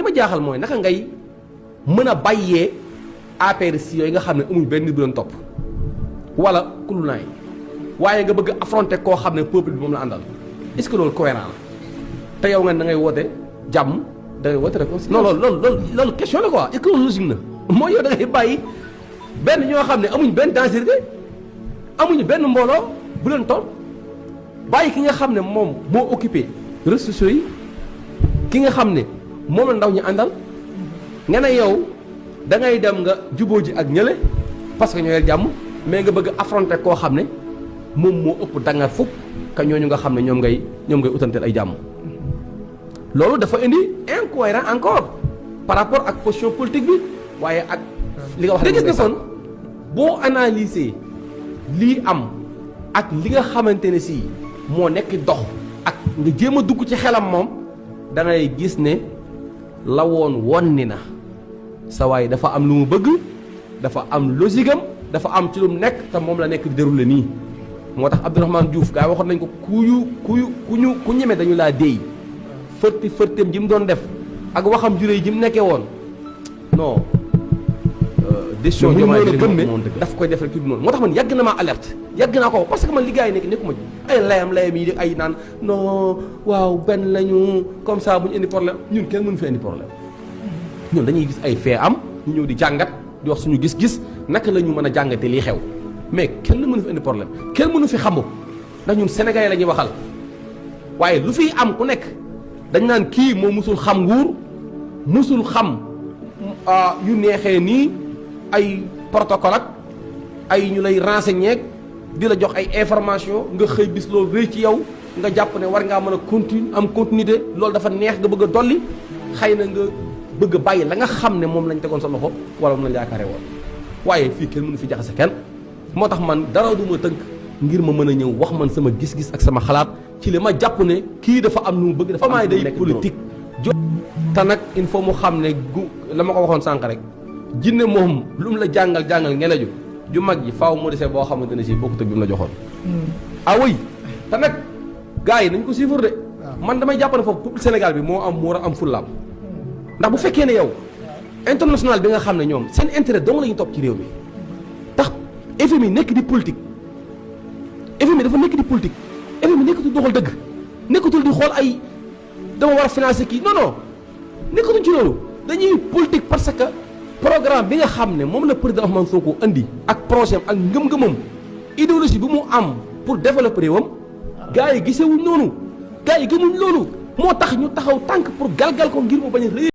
ma jaaxal mooy naka ngay mën a bàyyee APR si yooyu nga xam ne amuñ benn bu doon topp wala kulu naay waaye nga bëgg affronter koo xam ne peuple bi moom la àndal est-ce que loolu cohérent la te yow nga da ngay woote jàmm da ngay woote réconciliation non loolu question la quoi est-ce que loolu logique na mooy yow da ngay bàyyi benn ñoo xam ne amuñ benn dangerosité amuñu benn mbooloo bu leen toll bàyyi ki nga xam ne moom moo occupé réseaux sociaux yi ki nga xam ne moom la ndaw ñi àndal nga ne yow da ngay dem nga jubóo ji ak ñële parce que ñoo yor jàmm mais nga bëgg affronter koo xam ne moom moo ëpp dangar fukk ka ñooñu nga xam ne ñoom ngay utanteel ay jàmm loolu dafa indi incohérent encore par rapport ak position politique bi waaye ak li nga wax rek gis ne kon boo analyser lii am ak li nga xamante ne si moo nekk dox ak nga jéem a dugg ci xelam moom da ngay gis ne la woon ni na sa waay dafa am lu mu bëgg dafa am logique am dafa am ci lu mu nekk te moom la nekk di déroulé nii moo tax Abdourahmane Diouf gaa yi waxoon nañ ko ku ñeme dañu laa déy fërteem ji mu doon def ak waxam juré ji mu nekkee woon non décision Diomaye bi moom daf koy def rek ci du noonu moo tax man yàgg na maa alerte yàgg naa ko parce que man li gars yi nekk nekkuma ci ay layam yi di ay naan non waaw benn lañu comme ça bu ñu indi problème ñun kenn mënu fi indi problème ñun dañuy gis ay fee am ñu ñëw di jàngat di wax suñu gis-gis naka la ñu mën a jàngatee lii xew mais kenn mënu fi indi problème kenn mënu fi xamu ndax ñun sénégalais la ñuy waxal waaye lu fiy am ku nekk dañ naan kii moo musul xam nguur musul xam yu neexee nii ay protocole ak ay ñu lay renseigner di la jox ay information nga xëy bis loolu rëy ci yow nga jàpp ne war ngaa mën a am continuité loolu dafa neex nga bëgg a dolli xëy na nga bëgg a bàyyi la nga xam ne moom lañ tegoon sa loxo wala moom lañ yaakaare woon waaye fii kenn mënu fi jaxase kenn moo tax man dara du ma tënk ngir ma mën a ñëw wax man sama gis-gis ak sama xalaat ci li ma jàpp ne kii dafa am lu mu bëgg dafa am day politique te nag il faut mu xam ne la ma ko waxoon sànq rek jinne moom lu mu la jàngal ngeleju ju mag ji faaw mu dese boo xamante ne si bokkut ak bi mu la joxoon ah oui te nag gars yi nañ ko siifur de man damay jàpp ne foofu peuple Sénégal bi moo war a am fullaam ndax bu fekkee ne yow international bi nga xam ne ñoom seen intérêt dong la ñu topp ci réew mi tax FMI nekk di politique FMI dafa nekk di politique FMI nekkatul doxal dëgg nekkatul di xool ay dama war a financer kii non nekkatuñ ci loolu dañuy politique parce que programme bi nga xam ne moom la président Ousmane Sonko andi ak projet ak ngëm-ngëmam idéologie bi mu am pour développer réewam gars yi gisewuñ noonu gars yi gëmuñ loolu moo tax ñu taxaw tànk pour galgal ko ngir mu bañ a